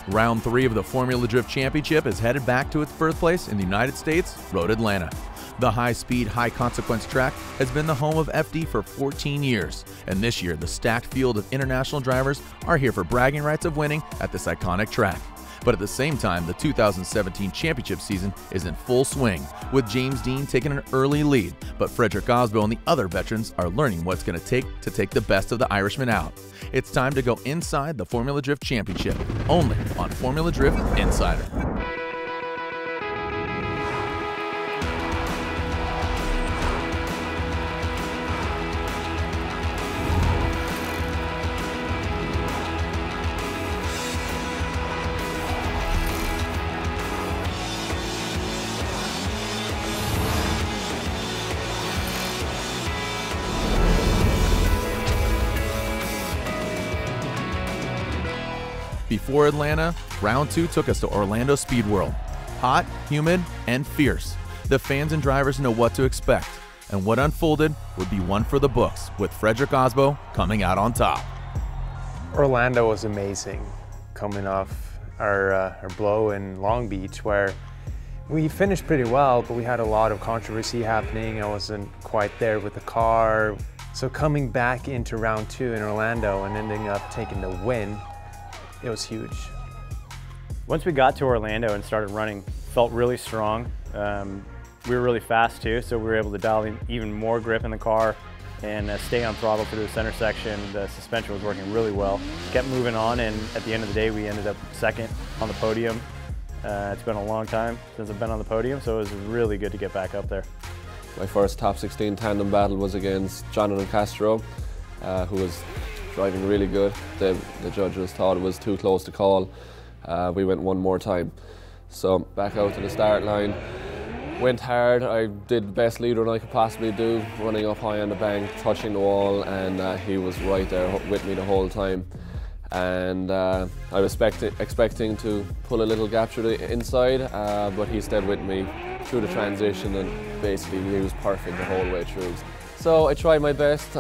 Round 3 of the Formula Drift Championship is headed back to its birthplace in the United States, Road Atlanta. The high-speed, high-consequence track has been the home of FD for 14 years, and this year the stacked field of international drivers are here for bragging rights of winning at this iconic track. But at the same time, the 2017 championship season is in full swing, with James Dean taking an early lead, but Fredrick Osborn and the other veterans are learning what it's going to take the best of the Irishman out. It's time to go inside the Formula Drift Championship, only on Formula Drift Insider. Before Atlanta, round 2 took us to Orlando Speed World. Hot, humid, and fierce. The fans and drivers know what to expect, and what unfolded would be one for the books, with Fredrick Osborn coming out on top. Orlando was amazing, coming off our blow in Long Beach, where we finished pretty well, but we had a lot of controversy happening. I wasn't quite there with the car. So coming back into round 2 in Orlando and ending up taking the win, it was huge. Once we got to Orlando and started running, felt really strong. We were really fast too, so we were able to dial in even more grip in the car and stay on throttle through the center section. The suspension was working really well. Kept moving on, and at the end of the day, we ended up second on the podium. It's been a long time since I've been on the podium, so it was really good to get back up there. My first top 16 tandem battle was against Jonathan Castro, who was driving really good. The judges thought it was too close to call. We went one more time. So back out to the start line, went hard. I did the best lead run I could possibly do, running up high on the bank, touching the wall, and he was right there with me the whole time. And I was expecting to pull a little gap through the inside, but he stayed with me through the transition, and basically he was perfect the whole way through. So I tried my best,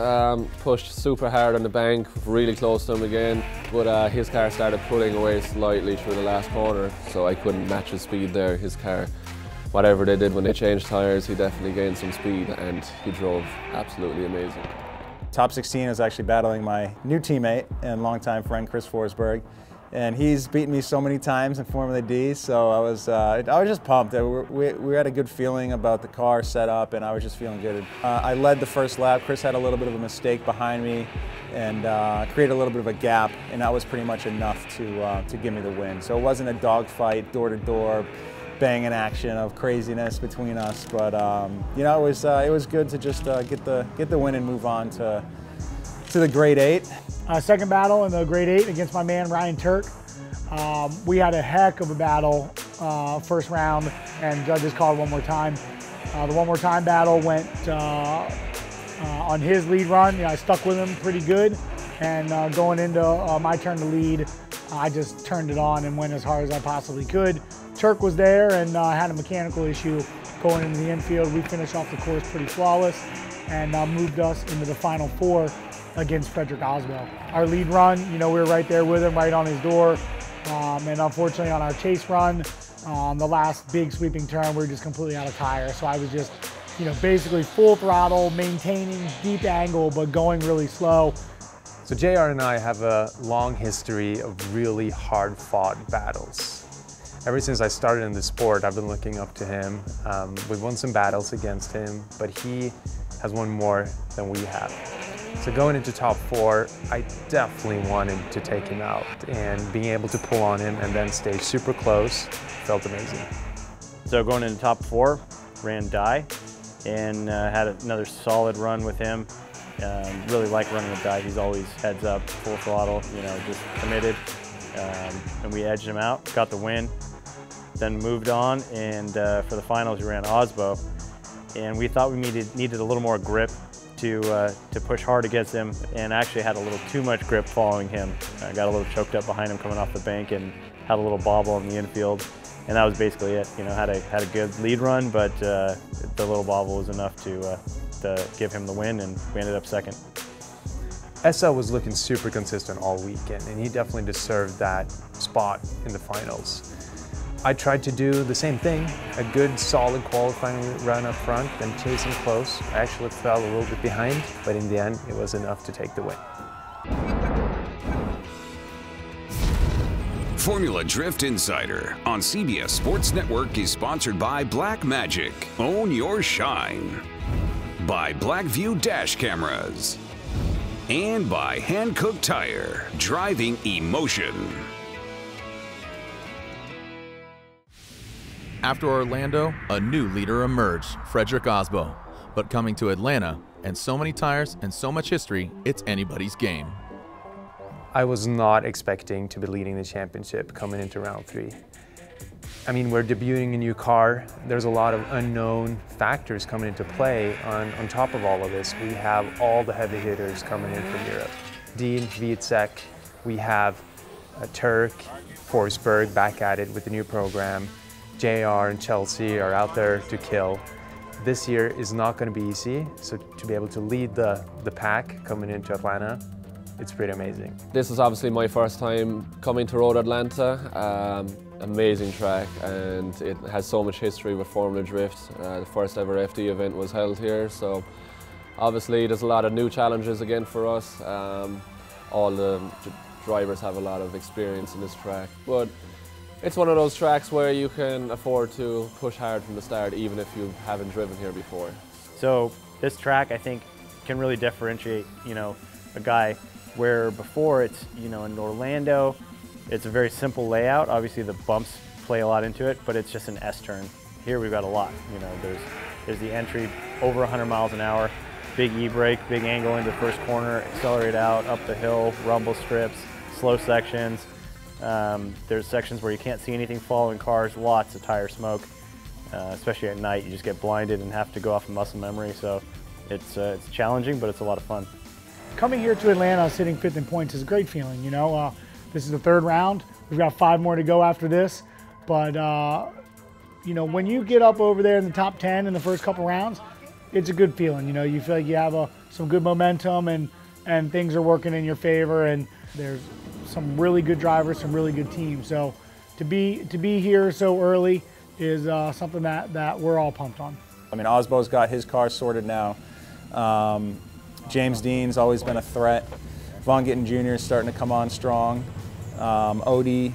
pushed super hard on the bank, really close to him again, but his car started pulling away slightly through the last corner, so I couldn't match his speed there. His car, whatever they did when they changed tyres, he definitely gained some speed, and he drove absolutely amazing. Top 16 is actually battling my new teammate and longtime friend Chris Forsberg, and he's beaten me so many times in Formula D, so I was just pumped. We had a good feeling about the car setup, and I was just feeling good. I led the first lap. Chris had a little bit of a mistake behind me and created a little bit of a gap, and that was pretty much enough to give me the win. So it wasn't a dogfight, door-to-door, banging action of craziness between us, but you know, it was good to just get the win and move on to the grade 8. Second battle in the grade 8 against my man Ryan Turk. We had a heck of a battle first round, and judges called one more time. The one more time battle went on his lead run. I stuck with him pretty good, and going into my turn to lead, I just turned it on and went as hard as I possibly could. Turk was there and had a mechanical issue going into the infield. We finished off the course pretty flawless and moved us into the final 4 against Fredrick Osborn. Our lead run, we were right there with him, right on his door. And unfortunately on our chase run, the last big sweeping turn, we were just completely out of tire. So I was just, basically full throttle, maintaining deep angle, but going really slow. So JR and I have a long history of really hard-fought battles. Ever since I started in the sport, I've been looking up to him. We've won some battles against him, but he has won more than we have. So going into top 4, I definitely wanted to take him out, and being able to pull on him and then stay super close felt amazing. So going into top 4, ran Dye, and had another solid run with him. Really like running with Dye. He's always heads up, full throttle, just committed. And we edged him out, got the win, then moved on, and for the finals we ran Osbo, and we thought we needed a little more grip to push hard against him, and actually had a little too much grip following him. I got a little choked up behind him coming off the bank and had a little bobble in the infield, and that was basically it. Had a good lead run, but the little bobble was enough to give him the win, and we ended up second. Essa was looking super consistent all weekend, and he definitely deserved that spot in the finals. I tried to do the same thing, a good solid qualifying run up front, then chasing close. I actually fell a little bit behind, but in the end it was enough to take the win. Formula Drift Insider on CBS Sports Network is sponsored by Black Magic. Own your shine. By Blackview Dash Cameras. And by Hankook Tire, driving emotion. After Orlando, a new leader emerged, Fredrick Osborn. But coming to Atlanta, and so many tires and so much history, it's anybody's game. I was not expecting to be leading the championship coming into round 3. I mean, we're debuting a new car. There's a lot of unknown factors coming into play. On top of all of this, we have all the heavy hitters coming in from Europe. Dean, Wiecek, we have Turk, Forsberg back at it with the new program. JR and Chelsea are out there to kill. This year is not going to be easy, so to be able to lead the pack coming into Atlanta, it's pretty amazing. This is obviously my first time coming to Road Atlanta. Amazing track, and it has so much history with Formula Drift. The first ever FD event was held here, so obviously there's a lot of new challenges again for us. All the drivers have a lot of experience in this track, but it's one of those tracks where you can afford to push hard from the start even if you haven't driven here before. So this track, I think, can really differentiate, a guy where before it's, in Orlando, it's a very simple layout. Obviously the bumps play a lot into it, but it's just an S-turn. Here we've got a lot. There's the entry over 100 miles an hour, big E-brake, big angle into the first corner, accelerate out, up the hill, rumble strips, slow sections. There's sections where you can't see anything following cars, lots of tire smoke. Especially at night, you just get blinded and have to go off of muscle memory. So it's challenging, but it's a lot of fun. Coming here to Atlanta, sitting 5th in points is a great feeling. This is the 3rd round. We've got 5 more to go after this. But, when you get up over there in the top 10 in the first couple rounds, it's a good feeling. You feel like you have some good momentum and things are working in your favor, and there's some really good drivers, some really good teams. So to be here so early is something that we're all pumped on. I mean, Osbo's got his car sorted now. James Dean's always been a threat. Von Gittin Jr. is starting to come on strong. Odie,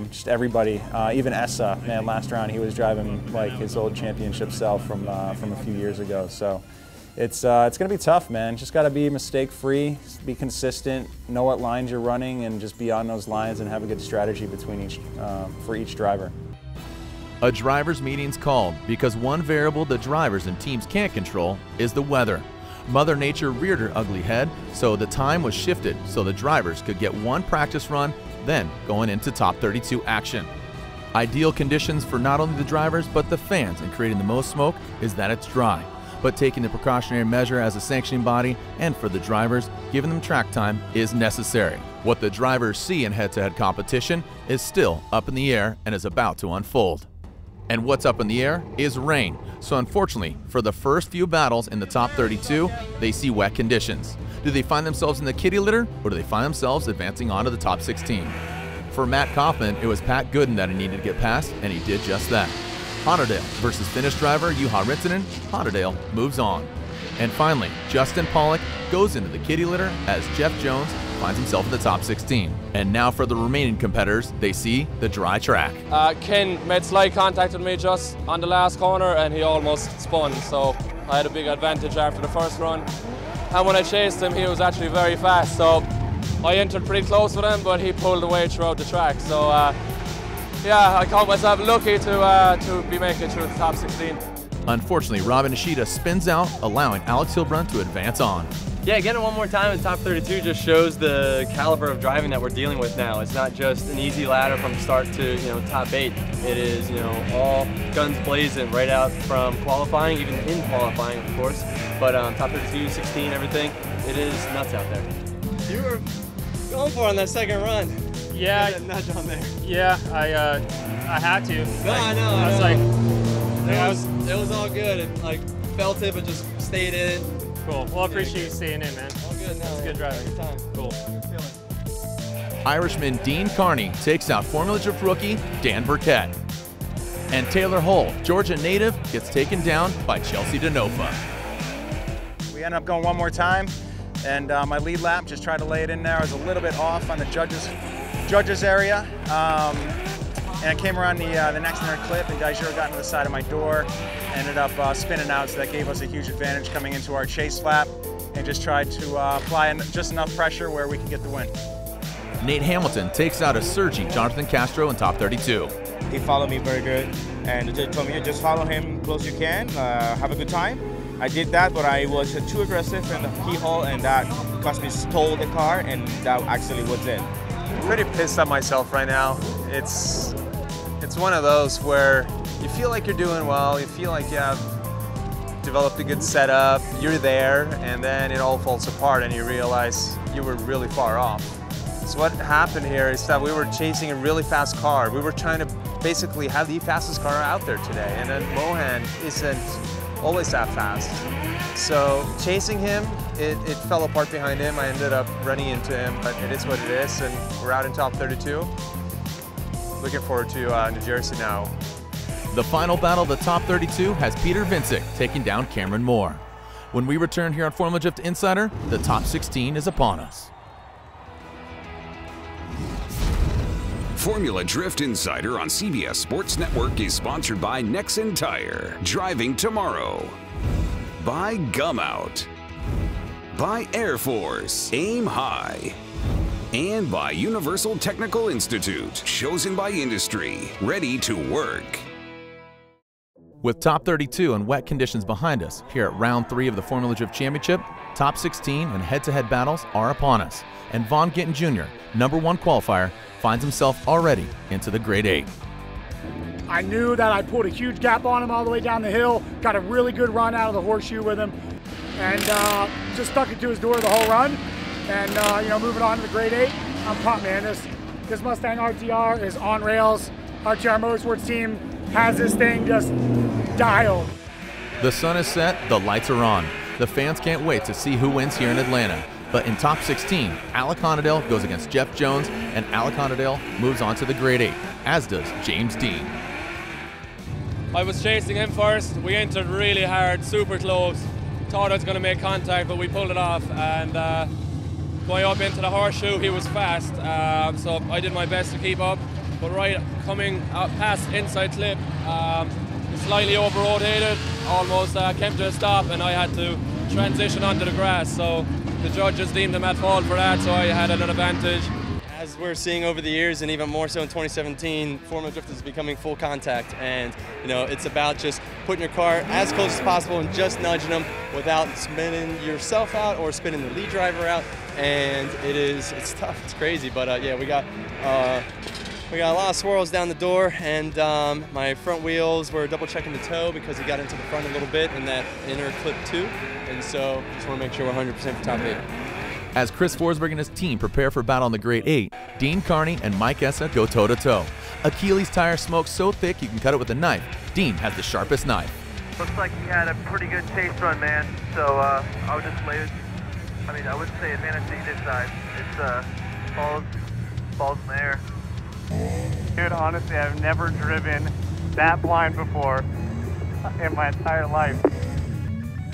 just everybody. Even Essa, man, last round he was driving like his old championship self from a few years ago. So it's going to be tough, man. Just got to be mistake-free, be consistent, know what lines you're running, and just be on those lines and have a good strategy between for each driver. A drivers' meeting's called because one variable the drivers and teams can't control is the weather. Mother Nature reared her ugly head, so the time was shifted so the drivers could get one practice run, then going into top 32 action. Ideal conditions for not only the drivers but the fans in creating the most smoke is that it's dry, but taking the precautionary measure as a sanctioning body and for the drivers, giving them track time is necessary. What the drivers see in head-to-head competition is still up in the air and is about to unfold. And what's up in the air is rain. So unfortunately, for the first few battles in the top 32, they see wet conditions. Do they find themselves in the kitty litter, or do they find themselves advancing on to the top 16? For Matt Kaufman, it was Pat Gooden that he needed to get past, and he did just that. Hotterdale versus Finnish driver Juha Rintanen, Hotterdale moves on. And finally, Justin Pollock goes into the kitty litter as Jeff Jones finds himself in the top 16. And now for the remaining competitors, they see the dry track. Ken made slight contact with me just on the last corner and he almost spun, so I had a big advantage after the first run. And when I chased him, he was actually very fast, so I entered pretty close with him, but he pulled away throughout the track. So yeah, I count myself lucky to be making it through the top 16. Unfortunately, Robin Ishida spins out, allowing Alex Hilbrun to advance on. Yeah, getting it one more time in the top 32 just shows the caliber of driving that we're dealing with now. It's not just an easy ladder from start to top 8. It is all guns blazing right out from qualifying, even in qualifying of course. But top 32, 16, everything, it is nuts out there. You were going for it on that second run. Yeah, that nudge on there. Yeah, I had to. No, I know. I was like, it was all good. It felt it, but just stayed in. Cool. Well, I appreciate you staying in, man. All good. good. No, It's good driving. Good time. Cool. Irishman Dean Carney takes out Formula Drift rookie Dan Burkett. And Taylor Hull, Georgia native, gets taken down by Chelsea DeNofa. We ended up going one more time, and my lead lap just tried to lay it in there. I was a little bit off on the judges area, and I came around the next near clip, and Dijur got into the side of my door, ended up spinning out, so that gave us a huge advantage coming into our chase lap, and just tried to apply just enough pressure where we could get the win. Nate Hamilton takes out a surging Jonathan Castro in top 32. He followed me very good, and they told me just follow him close you can, have a good time. I did that, but I was too aggressive in the keyhole, and that cost me stole the car, and that actually was it. I'm pretty pissed at myself right now. It's one of those where you feel like you're doing well, you feel like you have developed a good setup, you're there, and then it all falls apart and you realize you were really far off. So what happened here is that we were chasing a really fast car. We were trying to basically have the fastest car out there today, and then Mohan isn't always that fast. So chasing him, it fell apart behind him. I ended up running into him, but it is what it is, and we're out in top 32. Looking forward to New Jersey now. The final battle of the top 32 has Peter Vincic taking down Cameron Moore. When we return here on Formula Drift Insider, the top 16 is upon us. Formula Drift Insider on CBS Sports Network is sponsored by Nexen Tire, driving tomorrow. By Gum Out. By Air Force, aim high. And by Universal Technical Institute, chosen by industry, ready to work. With top 32 and wet conditions behind us here at round 3 of the Formula Drift Championship, top 16 and head-to-head battles are upon us. And Vaughn Gittin Jr., #1 qualifier, finds himself already into the Grade 8. I knew that I pulled a huge gap on him all the way down the hill, got a really good run out of the horseshoe with him, and just stuck it to his door the whole run. And you know, moving on to the Grade 8, I'm pumped, man. This Mustang RTR is on rails. RTR Motorsports team has this thing just dialed. The sun is set, the lights are on. The fans can't wait to see who wins here in Atlanta. But in top 16, Alec Honadale goes against Jeff Jones, and Alec Honadale moves on to the Grade 8, as does James Dean. I was chasing him first. We entered really hard, super close. Thought I was going to make contact, but we pulled it off. And going up into the horseshoe, he was fast. So I did my best to keep up. But right coming out past inside clip, slightly over-rotated, almost came to a stop, and I had to transition onto the grass. So the judges deemed him at fault for that, so I had an advantage. As we're seeing over the years, and even more so in 2017, Formula Drift is becoming full contact, and you know, it's about just putting your car as close as possible and just nudging them without spinning yourself out or spinning the lead driver out. And it's tough, it's crazy, but yeah, we got a lot of swirls down the door, and my front wheels were double checking the toe because he got into the front a little bit in that inner clip too, and so just want to make sure we're 100% for top 8. As Chris Forsberg and his team prepare for battle in the Grade 8, Dean Carney and Mike Essa go toe-to-toe. Achilles' tire smoke so thick you can cut it with a knife. Dean has the sharpest knife. Looks like he had a pretty good chase run, man. So I would just lay it. I mean, I wouldn't say advantage to either side. It's balls in the air. Dude, honestly, I've never driven that blind before in my entire life.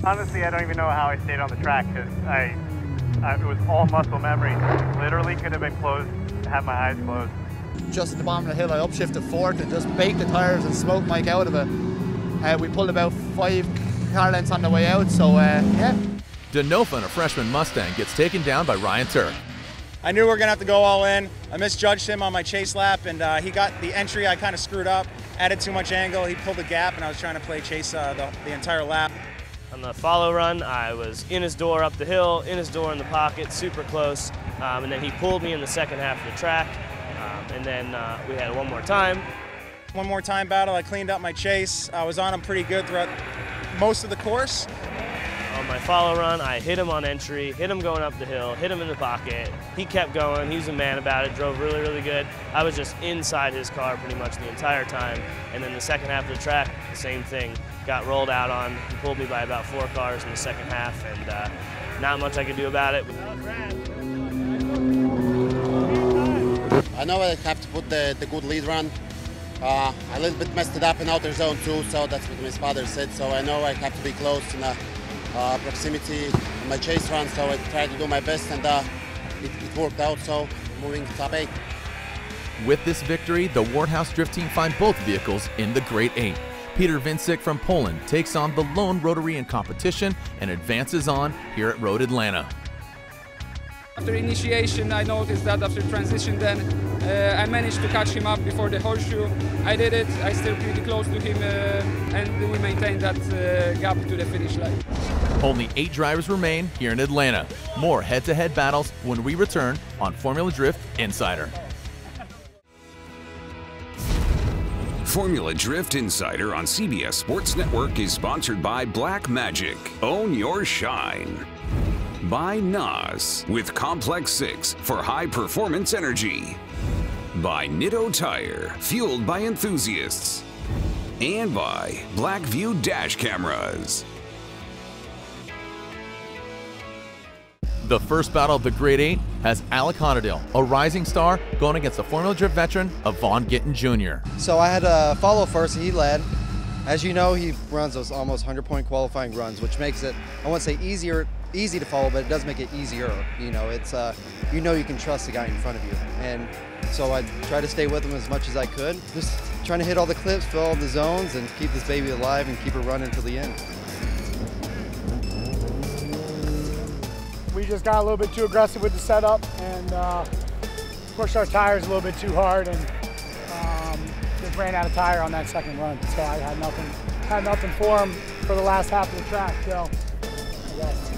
Honestly, I don't even know how I stayed on the track because it was all muscle memory. Literally could have been closed, had my eyes closed. Just at the bottom of the hill, I upshifted forward and just baked the tires and smoked Mike out of it. We pulled about 5 car lengths on the way out, so yeah. DeNofa, a freshman Mustang, gets taken down by Ryan Turk. I knew we were going to have to go all in. I misjudged him on my chase lap, and he got the entry I kind of screwed up, added too much angle. He pulled the gap, and I was trying to play chase the entire lap. On the follow run, I was in his door up the hill, in his door in the pocket, super close, and then he pulled me in the second half of the track, and then we had one more time. One more time battle, I cleaned up my chase. I was on him pretty good throughout most of the course. On my follow run, I hit him on entry, hit him going up the hill, hit him in the pocket. He kept going, he was a man about it, drove really, really good. I was just inside his car pretty much the entire time. And then the second half of the track, the same thing. Got rolled out on, he pulled me by about 4 cars in the second half, and not much I could do about it. I know I have to put the good lead run. I a little bit messed it up in outer zone too, so that's what my father said. So I know I have to be close in proximity on my chase run, so I tried to do my best, and it worked out, so moving to top 8. With this victory, the Warthouse Drift team find both vehicles in the Great 8. Peter Vincik from Poland takes on the lone rotary in competition and advances on here at Road Atlanta. After initiation, I noticed that after transition then I managed to catch him up before the horseshoe. I did it, I still pretty close to him, and we maintained that gap to the finish line. Only 8 drivers remain here in Atlanta. More head-to-head battles when we return on Formula Drift Insider. Formula Drift Insider on CBS Sports Network is sponsored by Black Magic. Own your shine. By NOS with Complex 6 for high performance energy. By Nitto Tire, fueled by enthusiasts. And by Blackview Dash Cameras. The first battle of the Great 8 has Alec Honadale, a rising star, going against the Formula Drift veteran of Vaughn Gittin Jr. So I had to follow first, and he led. As you know, he runs those almost 100-point qualifying runs, which makes it, I won't say easy to follow, but it does make it easier. You know, it's you know you can trust the guy in front of you. And so I tried to stay with him as much as I could, just trying to hit all the clips, fill all the zones, and keep this baby alive and keep her running to the end. We just got a little bit too aggressive with the setup and pushed our tires a little bit too hard, and just ran out of tire on that second run. So I had nothing for him for the last half of the track. So that's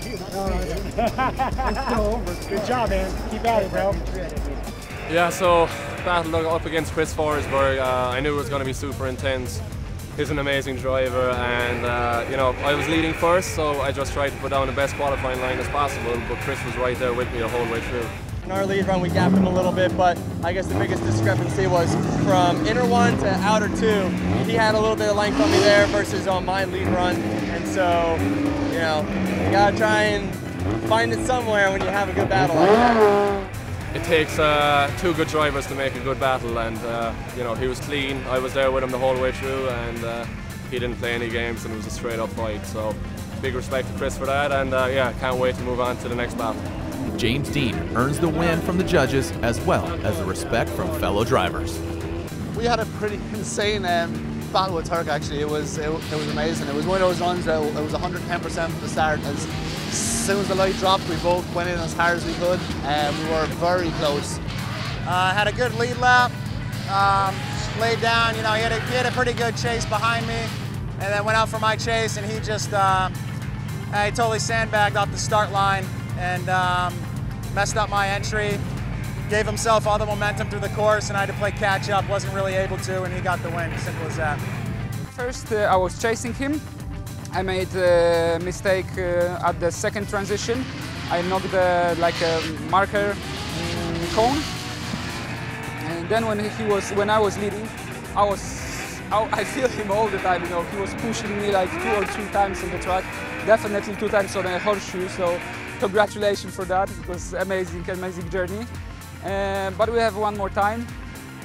you. Good job, man. Keep at it, bro. Yeah, so battle up against Chris Forsberg. I knew it was going to be super intense. He's an amazing driver, and you know, I was leading first, so I just tried to put down the best qualifying line as possible, but Chris was right there with me the whole way through. In our lead run, we gapped him a little bit, but I guess the biggest discrepancy was from inner 1 to outer 2. He had a little bit of length on me there versus on my lead run, and so, you know, you gotta try and find it somewhere when you have a good battle like that. It takes 2 good drivers to make a good battle, and you know, he was clean. I was there with him the whole way through, and he didn't play any games, and it was a straight up fight. So big respect to Chris for that, and yeah, can't wait to move on to the next battle. James Dean earns the win from the judges as well as the respect from fellow drivers. We had a pretty insane battle with Turk. Actually, it was amazing. It was one of those runs that it was 110% from the start. As soon as the light dropped, we both went in as hard as we could, and we were very close. Had a good lead lap, laid down. You know, he had a pretty good chase behind me, and then went out for my chase, and he just he totally sandbagged off the start line and messed up my entry. Gave himself all the momentum through the course, and I had to play catch up. Wasn't really able to, and he got the win. Simple as that. First, I was chasing him. I made a mistake at the second transition. I knocked like a marker cone, and then when I was leading, I feel him all the time. You know, he was pushing me like 2 or 3 times on the track. Definitely 2 times on a horseshoe. So congratulations for that. It was amazing journey. But we have one more time.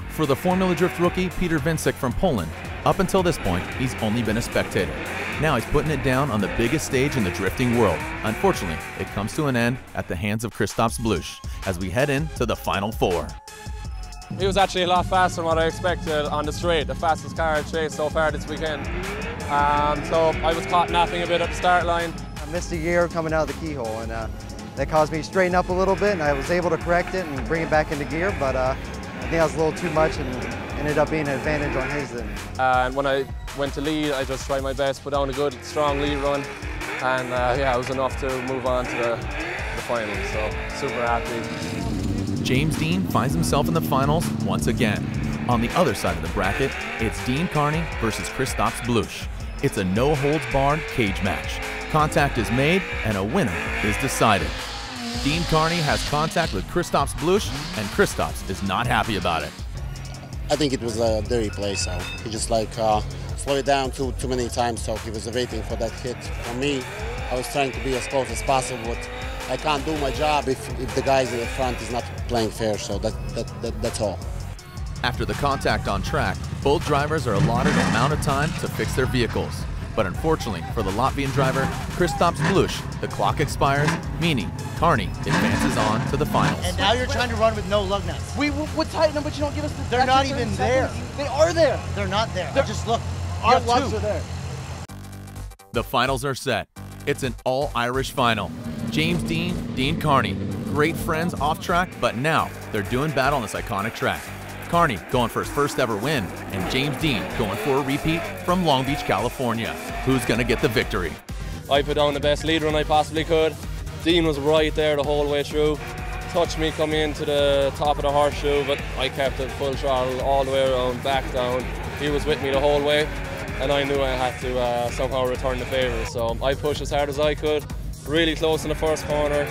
For the Formula Drift rookie, Peter Vincik from Poland, up until this point, he's only been a spectator. Now he's putting it down on the biggest stage in the drifting world. Unfortunately, it comes to an end at the hands of Kristaps Blush as we head into the Final 4. He was actually a lot faster than what I expected on the straight, the fastest car I've chased so far this weekend. So I was caught napping a bit at the start line. I missed a gear coming out of the keyhole, and that caused me to straighten up a little bit, and I was able to correct it and bring it back into gear, but I think that was a little too much and ended up being an advantage on his end. And when I went to lead, I just tried my best, put down a good, strong lead run, and yeah, it was enough to move on to the final, so super happy. James Dean finds himself in the finals once again. On the other side of the bracket, it's Dean Carney versus Kristaps Blush. It's a no-holds-barred cage match. Contact is made, and a winner is decided. Dean Carney has contact with Kristaps Blush, and Kristaps is not happy about it. I think it was a dirty play, so he just like slowed it down too many times, so he was waiting for that hit from me. I was trying to be as close as possible, but I can't do my job if the guys in the front is not playing fair, so that's all. After the contact on track, both drivers are allotted an amount of time to fix their vehicles. But unfortunately for the Latvian driver, Kristaps Blush, the clock expires, meaning Carney advances on to the finals. And now you're trying to run with no lug nuts. We would tighten them, but you don't give us the. They're not even there. They are there. They're not there. Just look. Our lugs are there. The finals are set. It's an all-Irish final. James Dean, Dean Carney, great friends off track, but now they're doing battle on this iconic track. Carney going for his first ever win, and James Dean going for a repeat from Long Beach, California. Who's gonna get the victory? I put down the best lead run I possibly could. Dean was right there the whole way through. Touched me coming into the top of the horseshoe, but I kept it full throttle all the way around, back down. He was with me the whole way, and I knew I had to somehow return the favour. So I pushed as hard as I could, really close in the first corner,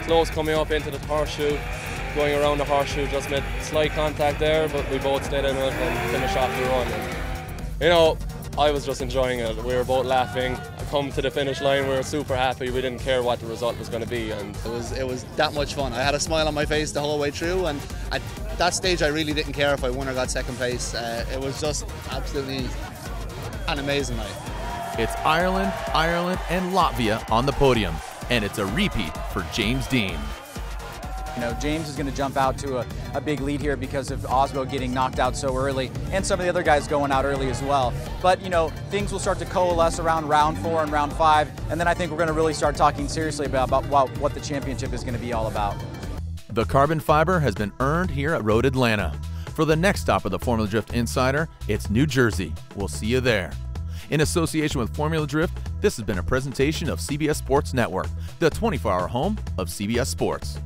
close coming up into the horseshoe. Going around the horseshoe, just made slight contact there, but we both stayed in it and finished off the run. And, you know, I was just enjoying it. We were both laughing. I come to the finish line, we were super happy. We didn't care what the result was going to be. And it was that much fun. I had a smile on my face the whole way through, and at that stage I really didn't care if I won or got second place. It was just absolutely an amazing night. It's Ireland, and Latvia on the podium, and it's a repeat for James Dean. You know, James is going to jump out to a big lead here because of Osbo getting knocked out so early, and some of the other guys going out early as well. But, you know, things will start to coalesce around round 4 and round 5, and then I think we're going to really start talking seriously about what the championship is going to be all about. The carbon fiber has been earned here at Road Atlanta. For the next stop of the Formula Drift Insider, it's New Jersey. We'll see you there. In association with Formula Drift, this has been a presentation of CBS Sports Network, the 24-hour home of CBS Sports.